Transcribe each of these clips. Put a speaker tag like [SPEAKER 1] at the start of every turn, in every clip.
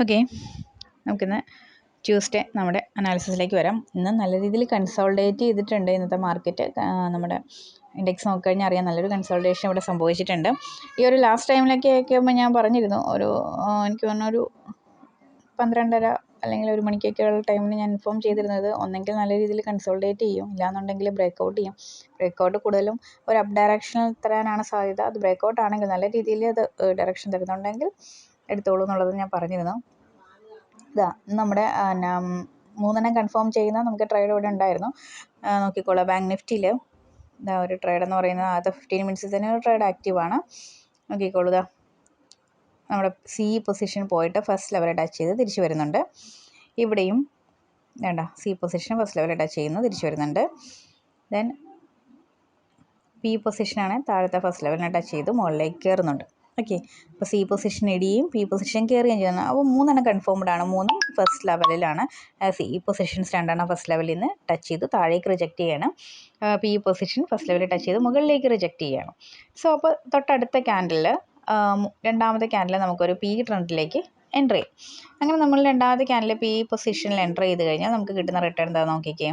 [SPEAKER 1] Okay, നമുക്കിന്ന് Tuesday നമ്മുടെ അനാലിസിസിലേക്ക് വരാം. ഇന്ന് നല്ല രീതിയിൽ കൺസോൾഡേറ്റ് ചെയ്തിട്ടുണ്ട് ഇന്നത്തെ മാർക്കറ്റ്. നമ്മുടെ ഇൻഡെക്സ് നോക്കിക്കഴിഞ്ഞാൽ അറിയാം, നല്ലൊരു കൺസോൾട്ടേഷൻ ഇവിടെ സംഭവിച്ചിട്ടുണ്ട്. ഈ ഒരു ലാസ്റ്റ് ടൈമിലൊക്കെ ആകുമ്പോൾ ഞാൻ പറഞ്ഞിരുന്നു, എനിക്ക് തോന്നുന്നു ഒരു 12:30 അല്ലെങ്കിൽ 1 മണിക്കൊക്കെയുള്ള ടൈമിൽ ഞാൻ ഇൻഫോം ചെയ്തിരുന്നത്, ഒന്നെങ്കിൽ നല്ല രീതിയിൽ കൺസോൾഡേറ്റ് ചെയ്യും, ഇല്ലാന്നുണ്ടെങ്കിൽ ബ്രേക്കൗട്ട് ചെയ്യും. ബ്രേക്കൗട്ട് കൂടുതലും ഒരു അപ്പ് ഡയറക്ഷനിൽ തരാനാണ് സാധ്യത. അത് ബ്രേക്കൗട്ട് ആണെങ്കിൽ നല്ല രീതിയിൽ അത് ഡയറക്ഷൻ തരുന്നുണ്ടെങ്കിൽ എടുത്തോളൂ എന്നുള്ളത് ഞാൻ പറഞ്ഞിരുന്നു. ഇതാ നമ്മുടെ 3 കൺഫേം ചെയ്യുന്ന നമുക്ക് ട്രേഡ് ഇവിടെ ഉണ്ടായിരുന്നു. നോക്കിക്കോളാം, ബാങ്ക് നിഫ്റ്റിയിൽ ഇതാ ഒരു ട്രേഡ് എന്ന് പറയുന്നത് ആദ്യത്തെ 15 മിനിറ്റ്സിൽ തന്നെ ഒരു ട്രേഡ് ആക്റ്റീവാണ്. നോക്കിക്കോളൂ, ഇതാ നമ്മുടെ സി പൊസിഷൻ പോയിട്ട് ഫസ്റ്റ് ലെവൽ ടച്ച് ചെയ്ത് തിരിച്ചു വരുന്നുണ്ട്. ഇവിടെയും വേണ്ട C position first level touch ചെയ്യുന്നു, തിരിച്ചു വരുന്നുണ്ട്. ദെൻ പി പൊസിഷനാണ് താഴത്തെ ഫസ്റ്റ് ലെവലിനെ ടച്ച് ചെയ്ത് മുകളിലേക്ക് കയറുന്നുണ്ട്. ഓക്കെ, അപ്പോൾ സി പൊസിഷൻ ഇടിയും പി പൊസിഷൻ കയറുകയും ചെയ്യുന്നു. അപ്പോൾ 3 കൺഫേംഡ് ആണ്, 3 ഫസ്റ്റ് ലെവലിലാണ്. സി പൊസിഷൻസ് 2 ഫസ്റ്റ് ലെവലിൽ നിന്ന് ടച്ച് ചെയ്ത് താഴേക്ക് റിജക്റ്റ് ചെയ്യണം. പി പൊസിഷൻ ഫസ്റ്റ് ലെവലിൽ ടച്ച് ചെയ്ത് മുകളിലേക്ക് റിജക്റ്റ് ചെയ്യണം. സോ അപ്പോൾ തൊട്ടടുത്ത ക്യാൻഡിലിൽ രണ്ടാമത്തെ ക്യാൻഡിൽ നമുക്കൊരു പി ട്രെൻഡിലേക്ക് എൻ്റർ ചെയ്യും. അങ്ങനെ നമ്മൾ രണ്ടാമത്തെ ക്യാൻഡിൽ പി പൊസിഷനിൽ എൻ്റർ ചെയ്ത് കഴിഞ്ഞാൽ നമുക്ക് കിട്ടുന്ന റിട്ടേൺ എന്താ നോക്കിക്കേ.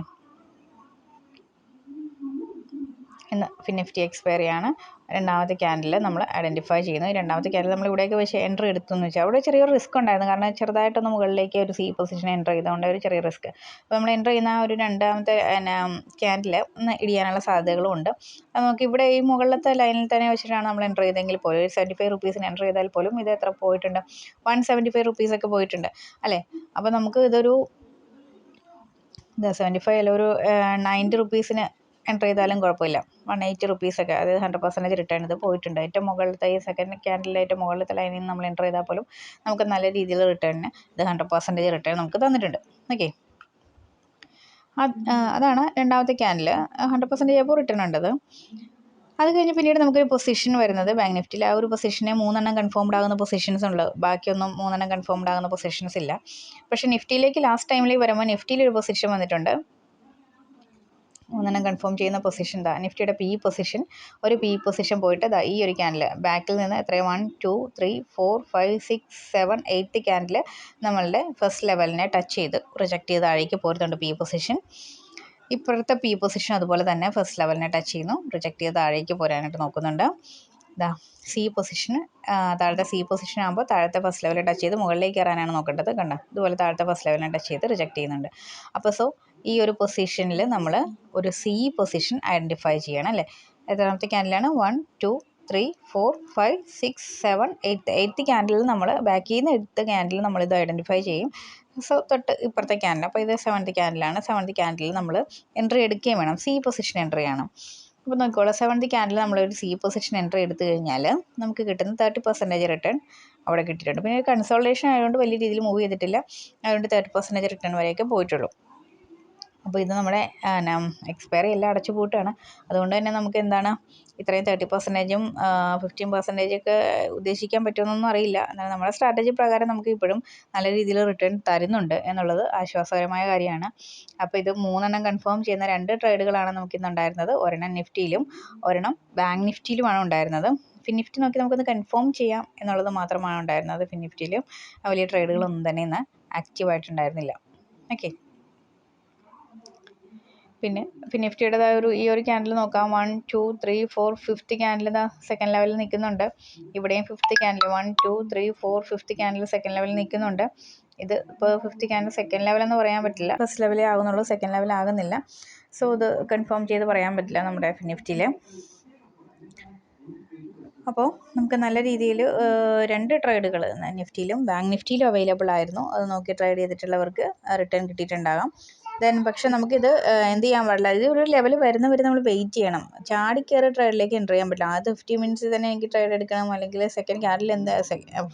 [SPEAKER 1] ഇന്ന് ഫിനിഫ്റ്റി എക്സ്പയറി ആണ് രണ്ടാമത്തെ ക്യാൻഡിൽ നമ്മൾ ഐഡൻറ്റിഫൈ ചെയ്യുന്നു. ഈ രണ്ടാമത്തെ ക്യാൻഡിൽ നമ്മൾ ഇവിടേക്ക് വെച്ച് എൻ്റർ എടുത്തെന്ന് വെച്ചാൽ അവിടെ ചെറിയൊരു റിസ്ക് ഉണ്ടായിരുന്നു. കാരണം ചെറുതായിട്ടൊന്ന് മുകളിലേക്ക് ഒരു സി പൊസിഷൻ എൻ്റർ ചെയ്തുകൊണ്ട് ഒരു ചെറിയ റിസ്ക്. അപ്പോൾ നമ്മൾ എൻ്റർ ചെയ്യുന്ന ഒരു രണ്ടാമത്തെ ക്യാൻഡിൽ ഒന്ന് ഇടിയാനുള്ള സാധ്യതകളും ഉണ്ട്. നമുക്ക് ഇവിടെ ഈ മുകളിലത്തെ ലൈനിൽ തന്നെ വെച്ചിട്ടാണ് നമ്മൾ എൻ്റർ ചെയ്തെങ്കിൽ പോലും ഒരു 75 റുപ്പീസിന് എൻ്റർ ചെയ്താൽ പോലും ഇത് എത്ര പോയിട്ടുണ്ട്, 175 റുപ്പീസൊക്കെ പോയിട്ടുണ്ട് അല്ലേ. അപ്പോൾ നമുക്ക് ഇതൊരു 75 അല്ല, ഒരു 90 റുപ്പീസിന് എൻ്റർ ചെയ്താലും കുഴപ്പമില്ല. 180 റുപ്പീസൊക്കെ, അതായത് 100% റിട്ടേൺ ഇത് പോയിട്ടുണ്ട്. ഏറ്റവും മുകളിലത്തെ ഈ സെക്കൻഡ് ക്യാൻഡിലെ ഏറ്റവും മുകളിലത്തെ ലൈനിൽ നിന്ന് നമ്മൾ എൻ്റർ ചെയ്താൽ പോലും നമുക്ക് നല്ല രീതിയിൽ റിട്ടേണിന് ഇത് 100% റിട്ടേൺ നമുക്ക് തന്നിട്ടുണ്ട്. ഓക്കെ, അതാണ് രണ്ടാമത്തെ ക്യാൻഡിൽ 100% ആയപ്പോൾ റിട്ടേൺ ഉണ്ടത്. അത് കഴിഞ്ഞ് പിന്നീട് നമുക്കൊരു പൊസിഷൻ വരുന്നത് ബാങ്ക് നിഫ്റ്റിയിൽ. ആ ഒരു പൊസിഷനെ 3 കൺഫേംഡ് ആകുന്ന പൊസിഷൻസ് ഉള്ളു, ബാക്കിയൊന്നും 3 കൺഫേംഡ് ആകുന്ന പൊസിഷൻസ് ഇല്ല. പക്ഷേ നിഫ്റ്റിയിലേക്ക് ലാസ്റ്റ് ടൈമിലേക്ക് വരുമ്പോൾ നിഫ്റ്റിയിലൊരു പൊസിഷൻ വന്നിട്ടുണ്ട്, 3 കൺഫേം ചെയ്യുന്ന പൊസിഷൻ. നിഫ്റ്റിയുടെ പി പൊസിഷൻ, ഒരു പി പൊസിഷൻ പോയിട്ട് ഈ ഒരു ക്യാൻഡിൽ ബാക്കിൽ നിന്ന് എത്രയും 1 2 3 4 5 6 7 8 ക്യാൻഡിൽ നമ്മളുടെ ഫസ്റ്റ് ലെവലിനെ ടച്ച് ചെയ്ത് റിജക്റ്റ് ചെയ്ത് താഴേക്ക് പോരുന്നുണ്ട് പി പൊസിഷൻ. ഇപ്പോഴത്തെ പി പൊസിഷൻ അതുപോലെ തന്നെ ഫസ്റ്റ് ലെവലിനെ ടച്ച് ചെയ്യുന്നു, റിജക്റ്റ് ചെയ്ത് താഴേക്ക് പോരാനായിട്ട് നോക്കുന്നുണ്ട്. സി പൊസിഷൻ, താഴത്തെ സി പൊസിഷൻ ആകുമ്പോൾ താഴത്തെ ഫസ്റ്റ് ലെവലിൽ ടച്ച് ചെയ്ത് മുകളിലേക്ക് കയറാനാണ് നോക്കേണ്ടത്. കണ്ട, ഇതുപോലെ താഴത്തെ ഫസ്റ്റ് ലെവലിനെ ടച്ച് ചെയ്ത് റിജക്റ്റ് ചെയ്യുന്നുണ്ട്. അപ്പോൾ ഈ ഒരു പൊസിഷനിൽ നമ്മൾ ഒരു സി പൊസിഷൻ ഐഡൻറ്റിഫൈ ചെയ്യണം അല്ലേ. എത്രാമത്തെ ക്യാൻഡിലാണ്? 1 2 3 4 5 6 7 8 ക്യാൻഡിൽ നമ്മൾ ബാക്കിൽ നിന്ന് 8 ക്യാൻഡിൽ നമ്മളിത് ഐഡൻറ്റിഫൈ ചെയ്യും. തൊട്ട് ഇപ്പുറത്തെ ക്യാൻഡിൽ, അപ്പോൾ ഇത് 7th ക്യാൻഡിലാണ്. 7th ക്യാൻഡിൽ നമ്മൾ എൻട്രി എടുക്കുകയും വേണം, സി പൊസിഷൻ എൻട്രി ആണ്. അപ്പോൾ നോക്കിക്കോളാം, 7th ക്യാൻഡിൽ നമ്മളൊരു സി പൊസിഷൻ എൻട്രി എടുത്തു കഴിഞ്ഞാൽ നമുക്ക് കിട്ടുന്ന 30% റിട്ടേൺ അവിടെ കിട്ടിയിട്ടുണ്ട്. പിന്നെ കൺസോൾട്ടേഷൻ ആയതുകൊണ്ട് വലിയ രീതിയിൽ മൂവ് ചെയ്തിട്ടില്ല, അതുകൊണ്ട് 30% റിട്ടേൺ വരെയൊക്കെ പോയിട്ടുള്ളൂ. അപ്പോൾ ഇത് നമ്മുടെ എക്സ്പയറി എല്ലാം അടച്ചു പൂട്ടാണ്. അതുകൊണ്ട് തന്നെ നമുക്ക് എന്താണ് ഇത്രയും 30%ഉം 15% ഒക്കെ ഉദ്ദേശിക്കാൻ പറ്റുമെന്നൊന്നും അറിയില്ല. എന്നാൽ നമ്മുടെ സ്ട്രാറ്റജി പ്രകാരം നമുക്ക് ഇപ്പോഴും നല്ല രീതിയിൽ റിട്ടേൺ തരുന്നുണ്ട് എന്നുള്ളത് ആശ്വാസകരമായ കാര്യമാണ്. അപ്പോൾ ഇത് 3 കൺഫേം ചെയ്യുന്ന 2 ട്രേഡുകളാണ് നമുക്കിന്നുണ്ടായിരുന്നത്. ഒരെണ്ണം നിഫ്റ്റിയിലും ഒരെണ്ണം ബാങ്ക് നിഫ്റ്റിയിലുമാണ് ഉണ്ടായിരുന്നത്. ഫിനിഫ്റ്റി നോക്കി നമുക്കൊന്ന് കൺഫേം ചെയ്യാം എന്നുള്ളത് മാത്രമാണ് ഉണ്ടായിരുന്നത്. ഫിനിഫ്റ്റിയിലും വലിയ ട്രേഡുകളൊന്നും തന്നെ ഇന്ന് ആക്റ്റീവായിട്ടുണ്ടായിരുന്നില്ല. ഓക്കെ, പിന്നെ നിഫ്റ്റിയുടേതായ ഈ ഒരു ക്യാൻഡിൽ നോക്കാം. 1 2 3 4 5th ക്യാൻഡിൽ സെക്കൻഡ് ലെവലിൽ നിൽക്കുന്നുണ്ട്. ഇവിടെയും 5th candle 1 2 3 4 5th candle second ലെവലിൽ നിൽക്കുന്നുണ്ട്. ഇത് ഇപ്പോൾ 5th ക്യാൻഡിൽ സെക്കൻഡ് ലെവലെന്ന് പറയാൻ പറ്റില്ല, ഫസ്റ്റ് ലെവലേ ആകുന്നുള്ളൂ, സെക്കൻഡ് ലെവൽ ആകുന്നില്ല. സോ ഇത് കൺഫേം ചെയ്ത് പറയാൻ പറ്റില്ല നമ്മുടെ നിഫ്റ്റിയിൽ. അപ്പോൾ നമുക്ക് നല്ല രീതിയിൽ 2 ട്രേഡുകൾ നിഫ്റ്റിയിലും ബാങ്ക് നിഫ്റ്റിയിലും അവൈലബിൾ ആയിരുന്നു. അത് നോക്കി ട്രേഡ് ചെയ്തിട്ടുള്ളവർക്ക് റിട്ടേൺ കിട്ടിയിട്ടുണ്ടാകാം. പക്ഷെ നമുക്കിത് എന്ത് ചെയ്യാൻ പാടില്ല, ഇത് ഒരു ലെവൽ വരുന്നവരെ നമ്മൾ വെയിറ്റ് ചെയ്യണം. ചാടിക്കയറി ട്രേഡിലേക്ക് എൻ്റർ ചെയ്യാൻ പറ്റില്ല. ആദ്യത്തെ 50 മിനിറ്റ്സ് തന്നെ എനിക്ക് ട്രേഡ് എടുക്കണം, അല്ലെങ്കിൽ സെക്കൻഡ് ക്യാൻഡിൽ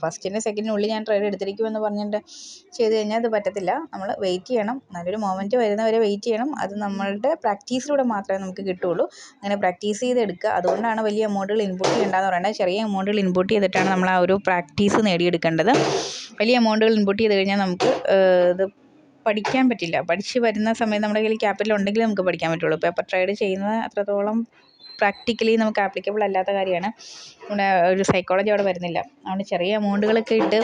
[SPEAKER 1] ഫസ്റ്റിൻ്റെ സെക്കൻഡിനുള്ളിൽ ഞാൻ ട്രേഡ് എടുത്തിരിക്കുമെന്ന് പറഞ്ഞിട്ട് ചെയ്ത് കഴിഞ്ഞാൽ അത് പറ്റത്തില്ല. നമ്മൾ വെയിറ്റ് ചെയ്യണം, നല്ലൊരു മൊമെൻറ്റ് വരുന്നവരെ വെയിറ്റ് ചെയ്യണം. അത് നമ്മളുടെ പ്രാക്ടീസിലൂടെ മാത്രമേ നമുക്ക് കിട്ടുകയുള്ളൂ. അങ്ങനെ പ്രാക്ടീസ് ചെയ്തെടുക്കുക. അതുകൊണ്ടാണ് വലിയ എമൗണ്ടുകൾ ഇൻപുട്ട് ചെയ്യേണ്ടതെന്ന് പറയുന്നത്. ചെറിയ എമൗണ്ടുകൾ ഇൻപുട്ട് ചെയ്തിട്ടാണ് നമ്മൾ ആ ഒരു പ്രാക്ടീസ് നേടിയെടുക്കേണ്ടത്. വലിയ എമൗണ്ടുകൾ ഇൻപുട്ട് ചെയ്ത് കഴിഞ്ഞാൽ നമുക്ക് ഇത് പഠിക്കാൻ പറ്റില്ല. പഠിച്ച് വരുന്ന സമയത്ത് നമ്മുടെ കയ്യിൽ ക്യാപിറ്റൽ ഉണ്ടെങ്കിൽ നമുക്ക് പഠിക്കാൻ പറ്റുള്ളൂ. പേപ്പർ ട്രേഡ് ചെയ്യുന്നത് അത്രത്തോളം പ്രാക്ടിക്കലി നമുക്ക് ആപ്ലിക്കബിൾ അല്ലാത്ത കാര്യമാണ്. നമ്മുടെ ഒരു സൈക്കോളജി അവിടെ വരുന്നില്ല. അതുകൊണ്ട് ചെറിയ എമൗണ്ടുകളൊക്കെ ഇട്ട്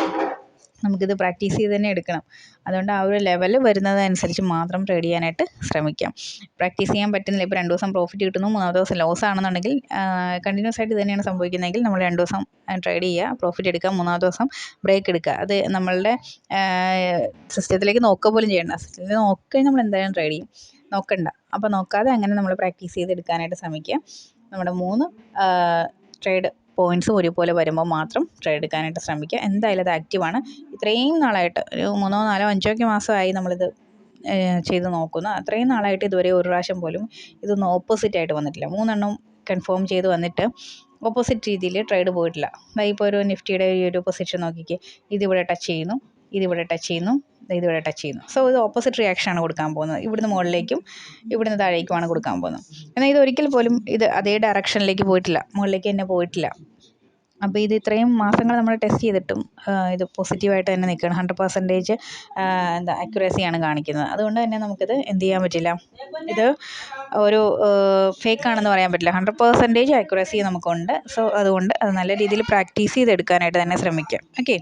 [SPEAKER 1] നമുക്കിത് പ്രാക്ടീസ് ചെയ്ത് തന്നെ എടുക്കണം. അതുകൊണ്ട് ആ ഒരു ലെവൽ വരുന്നതനുസരിച്ച് മാത്രം ട്രേഡ് ചെയ്യാനായിട്ട് ശ്രമിക്കാം. പ്രാക്ടീസ് ചെയ്യാൻ പറ്റുന്നില്ല, ഇപ്പോൾ 2 ദിവസം പ്രോഫിറ്റ് കിട്ടുന്നു, 3-ാമത്തെ ദിവസം ലോസ് ആണെന്നുണ്ടെങ്കിൽ കണ്ടിന്യൂസ് ആയിട്ട് ഇത് തന്നെയാണ് സംഭവിക്കുന്നതെങ്കിൽ നമ്മൾ 2 ദിവസം ട്രേഡ് ചെയ്യുക, പ്രോഫിറ്റ് എടുക്കുക, 3-ാമത്തെ ദിവസം ബ്രേക്ക് എടുക്കുക. അത് നമ്മളുടെ സിസ്റ്റത്തിലേക്ക് നോക്കുക പോലും ചെയ്യേണ്ട. സിസ്റ്റത്തിൽ നോക്കി നമ്മൾ എന്തായാലും ട്രേഡ് ചെയ്യും, നോക്കണ്ട. അപ്പോൾ നോക്കാതെ അങ്ങനെ നമ്മൾ പ്രാക്ടീസ് ചെയ്തെടുക്കാനായിട്ട് ശ്രമിക്കുക. നമ്മുടെ 3 ട്രേഡ് പോയിൻറ്റ്സും ഒരുപോലെ വരുമ്പോൾ മാത്രം ട്രേഡ് എടുക്കാനായിട്ട് ശ്രമിക്കുക. എന്തായാലും അത് ആക്റ്റീവാണ്. ഇത്രയും നാളായിട്ട് ഒരു 3, 4, 5 മാസമായി നമ്മളിത് ചെയ്ത് നോക്കുന്നു. അത്രയും നാളായിട്ട് ഇതുവരെ ഒരു പ്രാവശ്യം പോലും ഇതൊന്നും ഓപ്പോസിറ്റായിട്ട് വന്നിട്ടില്ല. 3 കൺഫേം ചെയ്ത് വന്നിട്ട് ഓപ്പോസിറ്റ് രീതിയിൽ ട്രേഡ് പോയിട്ടില്ല. ഇപ്പോൾ ഒരു നിഫ്റ്റിയുടെ ഈ ഒരു പൊസിഷൻ നോക്കിക്കേ, ഇതിവിടെ ടച്ച് ചെയ്യുന്നു, ഇതിവിടെ ടച്ച് ചെയ്യുന്നു, ഇതിവിടെ ടച്ച് ചെയ്യുന്നു. സോ ഇത് ഓപ്പോസിറ്റ് റിയാക്ഷനാണ് കൊടുക്കാൻ പോകുന്നത്. ഇവിടുന്ന് മുകളിലേക്കും ഇവിടുന്ന് താഴേക്കുമാണ് കൊടുക്കാൻ പോകുന്നത്. എന്നാൽ ഇതൊരിക്കൽ പോലും ഇത് അതേ ഡയറക്ഷനിലേക്ക് പോയിട്ടില്ല, മുകളിലേക്ക് തന്നെ പോയിട്ടില്ല. അപ്പോൾ ഇത് ഇത്രയും മാസങ്ങൾ നമ്മൾ ടെസ്റ്റ് ചെയ്തിട്ടും ഇത് പോസിറ്റീവായിട്ട് തന്നെ നിൽക്കുകയാണ്. 100% അക്യുറസിയാണ് കാണിക്കുന്നത്. അതുകൊണ്ട് തന്നെ നമുക്കിത് എന്ത് ചെയ്യാൻ പറ്റില്ല, ഇത് ഒരു ഫേക്കാണെന്ന് പറയാൻ പറ്റില്ല. 100% അക്യുറസി നമുക്കുണ്ട്. സോ അതുകൊണ്ട് അത് നല്ല രീതിയിൽ പ്രാക്ടീസ് ചെയ്തെടുക്കാനായിട്ട് തന്നെ ശ്രമിക്കാം. ഓക്കെ.